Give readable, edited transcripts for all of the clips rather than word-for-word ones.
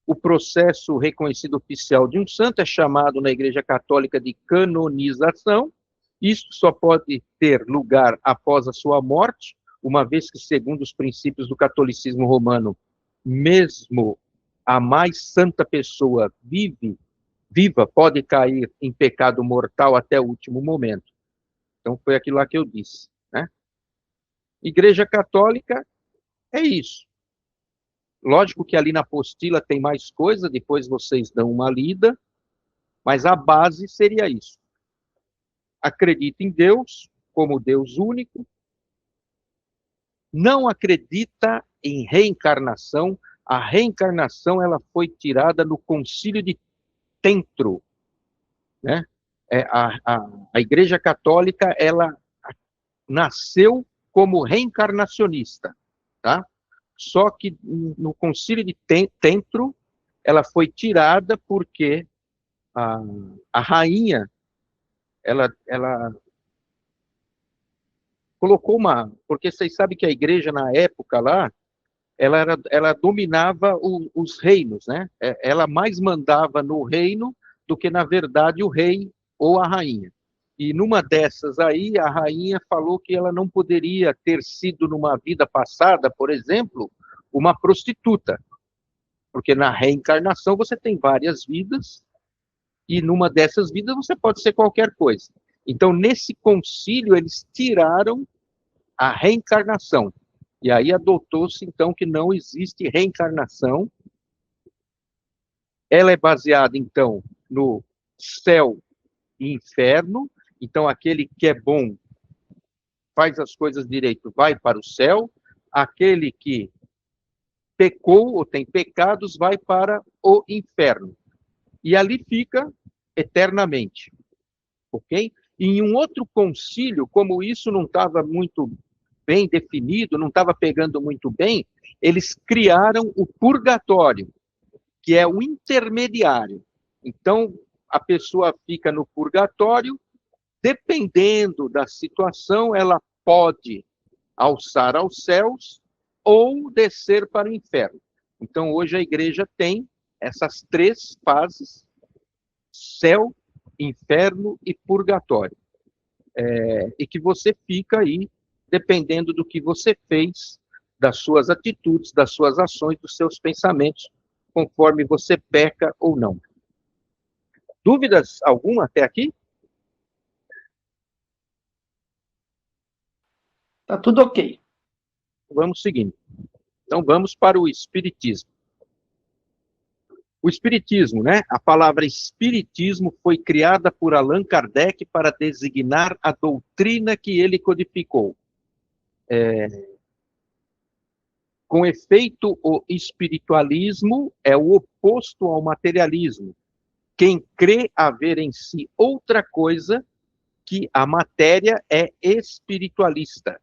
O processo reconhecido oficial de um santo é chamado na Igreja Católica de canonização. Isso só pode ter lugar após a sua morte, uma vez que, segundo os princípios do catolicismo romano, mesmo a mais santa pessoa viva pode cair em pecado mortal até o último momento. Então, foi aquilo lá que eu disse, né? Igreja Católica é isso. Lógico que ali na apostila tem mais coisa, depois vocês dão uma lida, mas a base seria isso. Acredita em Deus como Deus único, não acredita em reencarnação. A reencarnação ela foi tirada no Concílio de Trento, né? A Igreja Católica ela nasceu como reencarnacionista, tá? Só que no Concílio de Trento ela foi tirada porque a rainha ela colocou porque vocês sabem que a igreja na época lá ela dominava os reinos, né? Ela mais mandava no reino do que na verdade o rei ou a rainha. E numa dessas aí, a rainha falou que ela não poderia ter sido numa vida passada, por exemplo, uma prostituta, porque na reencarnação você tem várias vidas e numa dessas vidas você pode ser qualquer coisa. Então, nesse concílio, eles tiraram a reencarnação. E aí adotou-se, então, que não existe reencarnação. Ela é baseada, então, no céu e inferno. Então, aquele que é bom, faz as coisas direito, vai para o céu. Aquele que pecou ou tem pecados, vai para o inferno. E ali fica eternamente. Ok? E em um outro concílio, como isso não estava muito bem definido, não estava pegando muito bem, eles criaram o purgatório, que é o intermediário. Então, a pessoa fica no purgatório, dependendo da situação, ela pode alçar aos céus ou descer para o inferno. Então, hoje a igreja tem essas três fases: céu, inferno e purgatório. E que você fica aí, dependendo do que você fez, das suas atitudes, das suas ações, dos seus pensamentos, conforme você peca ou não. Dúvidas alguma até aqui? Tá tudo ok. Vamos seguindo. Então, vamos para o Espiritismo. O Espiritismo, né? A palavra Espiritismo foi criada por Allan Kardec para designar a doutrina que ele codificou. Com efeito, o espiritualismo é o oposto ao materialismo. Quem crê haver em si outra coisa que a matéria é espiritualista.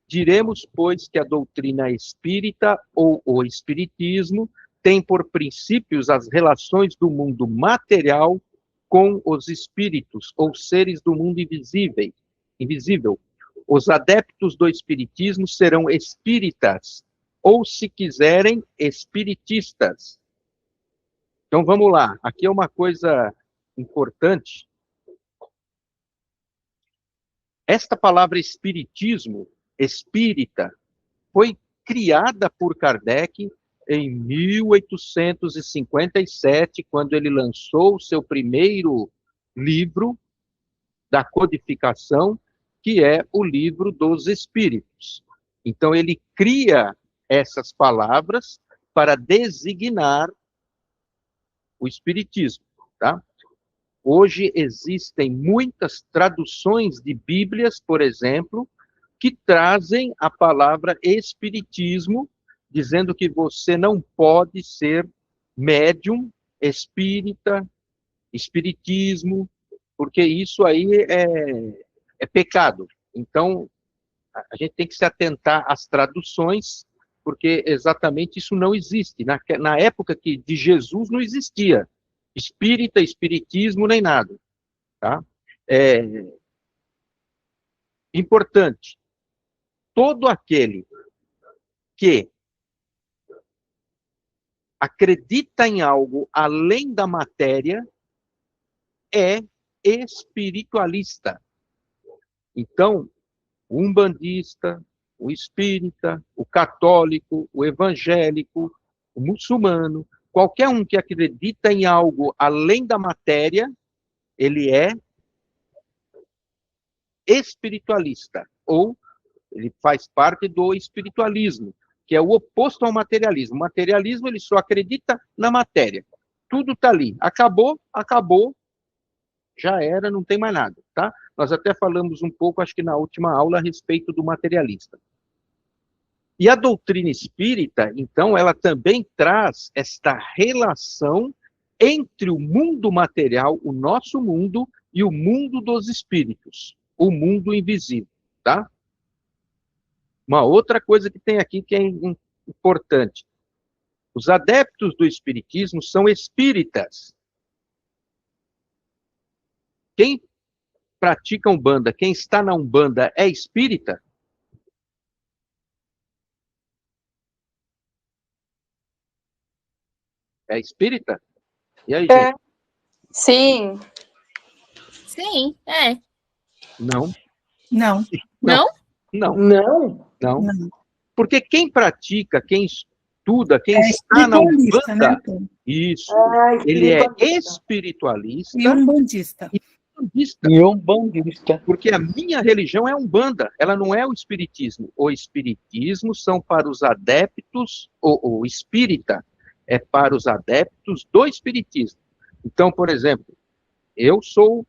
Diremos, pois, que a doutrina espírita ou o espiritismo tem por princípios as relações do mundo material com os espíritos ou seres do mundo invisível. Os adeptos do espiritismo serão espíritas ou, se quiserem, espiritistas. Então vamos lá, aqui é uma coisa importante. Esta palavra espiritismo, espírita, foi criada por Kardec em 1857, quando ele lançou o seu primeiro livro da codificação, que é o Livro dos Espíritos. Então, ele cria essas palavras para designar o Espiritismo, tá? Hoje existem muitas traduções de Bíblias, por exemplo, que trazem a palavra espiritismo, dizendo que você não pode ser médium, espírita, espiritismo, porque isso aí é pecado. Então, a gente tem que se atentar às traduções, porque exatamente isso não existe. Na época de Jesus não existia espírita, espiritismo, nem nada. Tá? Importante, todo aquele que acredita em algo além da matéria é espiritualista. Então, o umbandista, o espírita, o católico, o evangélico, o muçulmano, qualquer um que acredita em algo além da matéria, ele é espiritualista, ou ele faz parte do espiritualismo, que é o oposto ao materialismo. O materialismo, ele só acredita na matéria. Tudo está ali. Acabou, acabou, já era, não tem mais nada, tá? Nós até falamos um pouco, acho que na última aula, a respeito do materialista. E a doutrina espírita, então, ela também traz esta relação entre o mundo material, o nosso mundo, e o mundo dos espíritos, o mundo invisível, tá? Uma outra coisa que tem aqui que é importante. Os adeptos do espiritismo são espíritas. Quem pratica Umbanda, quem está na Umbanda é espírita? É espírita? E aí, gente? Sim. Sim, é. Não. Não. Não? Não. Não? Não. Não. Porque quem pratica, quem estuda, quem É está na espiritualista, Umbanda, né, Tom? isso, Ah, ele é espiritualista. espiritualista E umbandista. e umbandista. E umbandista. Porque a minha religião é Umbanda, ela não é o espiritismo. O espiritismo são para os adeptos, o espírita é para os adeptos do espiritismo. Então, por exemplo, eu sou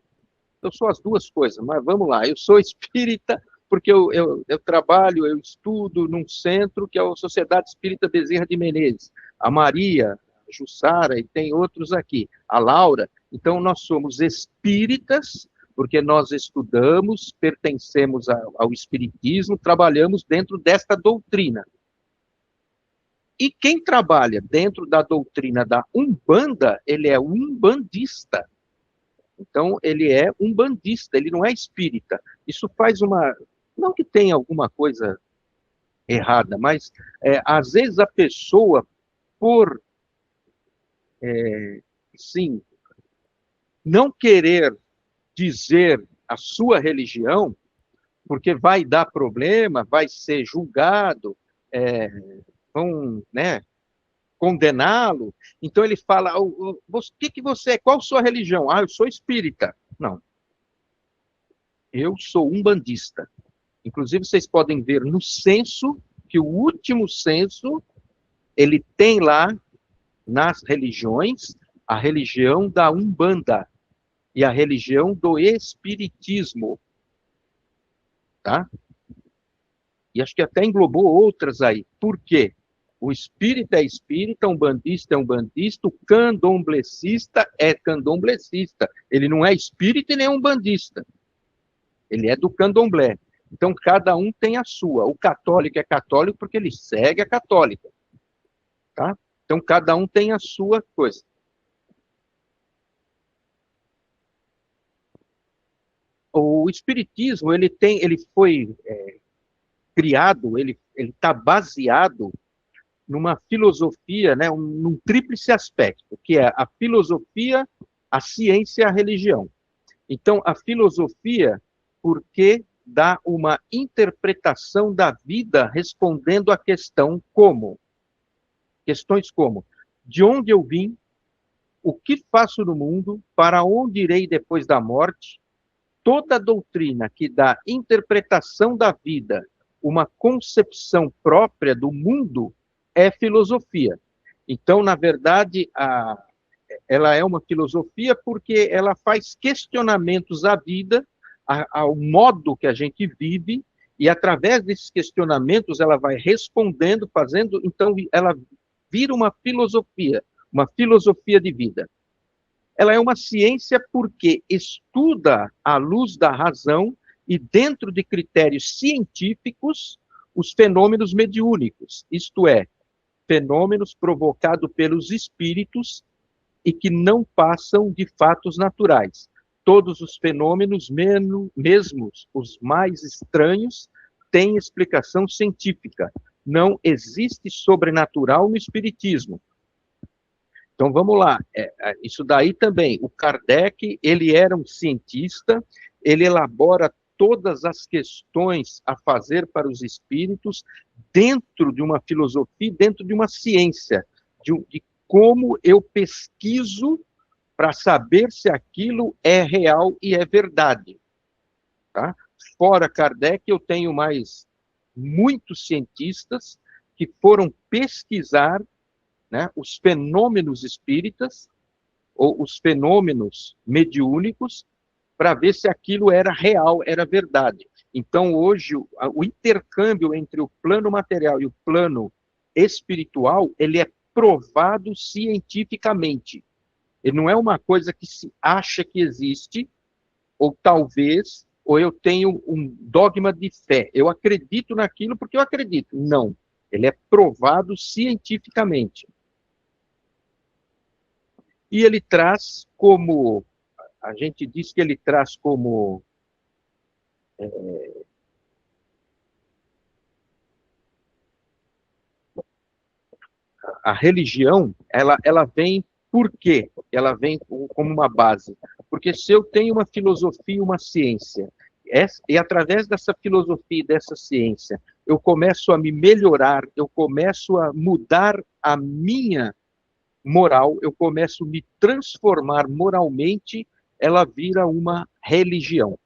as duas coisas, mas vamos lá, eu sou espírita porque eu trabalho, eu estudo num centro que é a Sociedade Espírita Bezerra de Menezes. A Maria, a Jussara e tem outros aqui, a Laura. Então, nós somos espíritas porque nós estudamos, pertencemos ao espiritismo, trabalhamos dentro desta doutrina. E quem trabalha dentro da doutrina da Umbanda, ele é umbandista. Então, ele é umbandista, ele não é espírita. Isso faz uma... Não que tenha alguma coisa errada, mas às vezes a pessoa, por, sim, não querer dizer a sua religião, porque vai dar problema, vai ser julgado, vão, né, condená-lo. Então ele fala, o que você é? Qual a sua religião? Ah, eu sou espírita. Não. Eu sou umbandista. Inclusive, vocês podem ver no censo, que o último censo, ele tem lá, nas religiões, a religião da Umbanda e a religião do Espiritismo. Tá? E acho que até englobou outras aí. Por quê? O espírita é espírita, o umbandista é umbandista, o candomblecista é candomblecista. Ele não é espírita e nem umbandista. Ele é do candomblé. Então, cada um tem a sua. O católico é católico porque ele segue a católica. Tá? Então, cada um tem a sua coisa. O espiritismo, ele foi criado, ele está baseado numa filosofia, né, num tríplice aspecto, que é a filosofia, a ciência e a religião. Então, a filosofia, porque dá uma interpretação da vida respondendo à questão como. Questões como, de onde eu vim, o que faço no mundo, para onde irei depois da morte. Toda doutrina que dá interpretação da vida, uma concepção própria do mundo, é filosofia. Então, na verdade, ela é uma filosofia porque ela faz questionamentos à vida, ao modo que a gente vive, e através desses questionamentos ela vai respondendo, fazendo, então ela vira uma filosofia de vida. Ela é uma ciência porque estuda à luz da razão e dentro de critérios científicos os fenômenos mediúnicos, isto é, fenômenos provocados pelos espíritos e que não passam de fatos naturais. Todos os fenômenos, mesmo os mais estranhos, têm explicação científica. Não existe sobrenatural no espiritismo. Então, vamos lá. Isso daí também. O Kardec, ele era um cientista, ele elabora todas as questões a fazer para os espíritos dentro de uma filosofia, dentro de uma ciência, de como eu pesquiso para saber se aquilo é real e é verdade. Tá? Fora Kardec, eu tenho mais muitos cientistas que foram pesquisar, né, os fenômenos espíritas, ou os fenômenos mediúnicos, para ver se aquilo era real, era verdade. Então, hoje, o intercâmbio entre o plano material e o plano espiritual, ele é provado cientificamente. Ele não é uma coisa que se acha que existe, ou talvez, ou eu tenho um dogma de fé. Eu acredito naquilo porque eu acredito. Não. Ele é provado cientificamente. E ele traz como, a gente diz que ele traz como a religião, ela vem por quê? Ela vem como uma base. Porque se eu tenho uma filosofia, uma ciência, e através dessa filosofia e dessa ciência, eu começo a me melhorar, eu começo a mudar a minha moral, eu começo a me transformar moralmente, ela vira uma religião.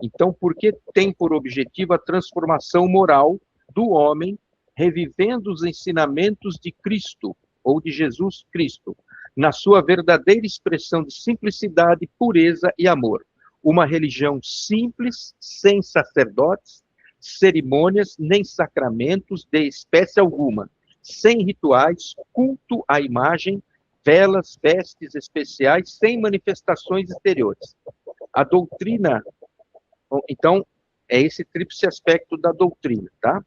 Então, porque tem por objetivo a transformação moral do homem, revivendo os ensinamentos de Cristo, ou de Jesus Cristo, na sua verdadeira expressão de simplicidade, pureza e amor. Uma religião simples, sem sacerdotes, cerimônias, nem sacramentos de espécie alguma, sem rituais, culto à imagem, velas, vestes especiais, sem manifestações exteriores. A doutrina, então, é esse tríplice aspecto da doutrina, tá?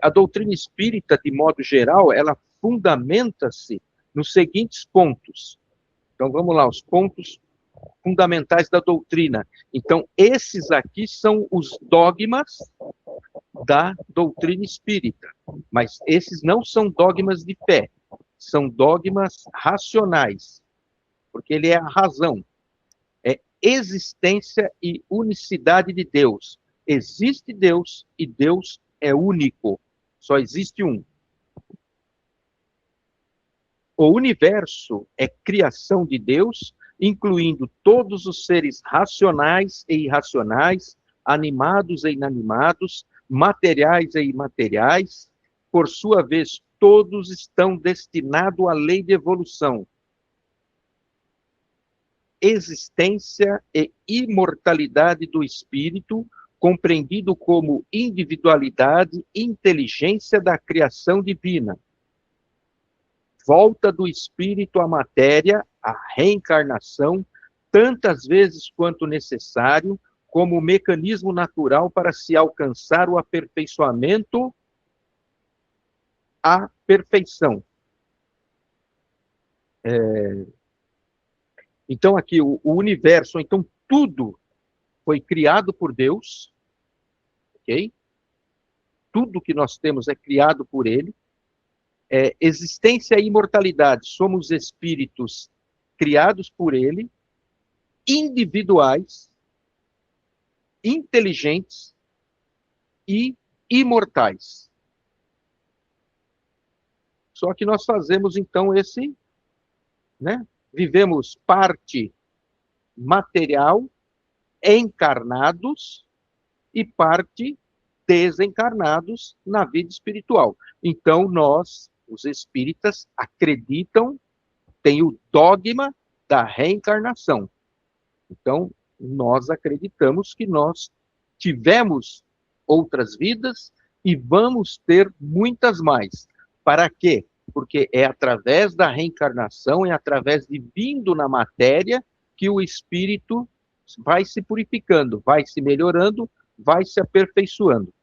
A doutrina espírita, de modo geral, ela fundamenta-se nos seguintes pontos. Então, vamos lá, os pontos fundamentais da doutrina. Então, esses aqui são os dogmas da doutrina espírita, mas esses não são dogmas de fé, são dogmas racionais, porque ele é a razão. É existência e unicidade de Deus. Existe Deus e Deus é único, só existe um. O universo é criação de Deus, incluindo todos os seres racionais e irracionais, animados e inanimados, materiais e imateriais. Por sua vez, todos estão destinados à lei de evolução. Existência e imortalidade do espírito, compreendido como individualidade e inteligência da criação divina. Volta do espírito à matéria, a reencarnação, tantas vezes quanto necessário, como mecanismo natural para se alcançar o aperfeiçoamento, a perfeição. Então, aqui, o universo, então, tudo foi criado por Deus, ok? Tudo que nós temos é criado por Ele. Existência e imortalidade, somos espíritos criados por Ele, individuais, inteligentes e imortais. Só que nós fazemos, então, né? Vivemos parte material, encarnados, e parte desencarnados na vida espiritual. Então, nós, os espíritas, acreditam, tem o dogma da reencarnação. Então, nós acreditamos que nós tivemos outras vidas e vamos ter muitas mais. Para quê? Porque é através da reencarnação, é através de vindo na matéria que o espírito vai se purificando, vai se melhorando, vai se aperfeiçoando.